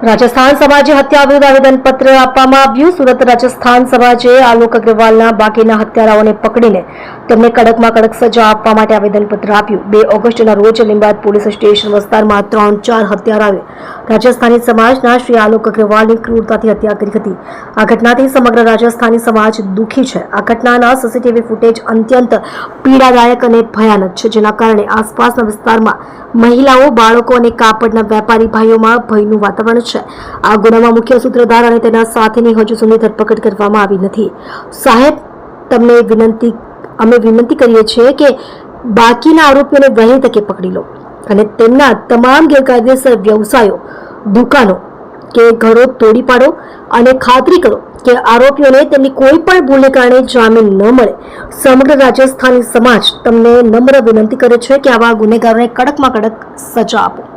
રાજસ્થાન સમાજે હત્યા વિરુદ્ધ આવેદનપત્ર આપવામાં આવ્યું. સુરત રાજસ્થાન સમાજે આલોક અગ્રવાલના બાકીના હત્યારાઓને પકડીને તેમને કડકમાં કડક સજા આપવા માટે આવેદનપત્ર આપ્યું. 2 ઓગસ્ટના રોજ લીંબાદ પોલીસ સ્ટેશન વિસ્તારમાં 3-4 હત્યારાઓએ રાજસ્થાની સમાજના શ્રી આલોક અગ્રવાલની ક્રૂરતાથી હત્યા કરી હતી. આ ઘટનાથી સમગ્ર રાજસ્થાની સમાજ દુઃખી છે. આ ઘટનાના સીસીટીવી ફૂટેજ અત્યંત પીડાદાયક અને ભયાનક છે, જેના કારણે આસપાસના વિસ્તારમાં મહિલાઓ, બાળકો અને કાપડના વેપારી ભાઈઓમાં ભયનું વાતાવરણ છે. આ ગુનામાં મુખ્ય સૂત્રધાર અને તેના સાથીની હજુ સુધી ધરપકડ કરવામાં આવી નથી. સાહેબ, અમે વિનંતી કરીએ છીએ કે બાકીના આરોપીઓને વહેલી તકે પકડી લો અને તેમના તમામ ગેરકાયદેસર વ્યવસાયો, દુકાનો કે ઘરો તોડી પાડો અને ખાતરી કરો કે આરોપીઓને તેમની કોઈ પણ ભૂલને કારણે જામીન ન મળે. સમગ્ર રાજસ્થાની સમાજ તમને નમ્ર વિનંતી કરે છે કે આવા ગુનેગારોને કડકમાં કડક સજા આપો.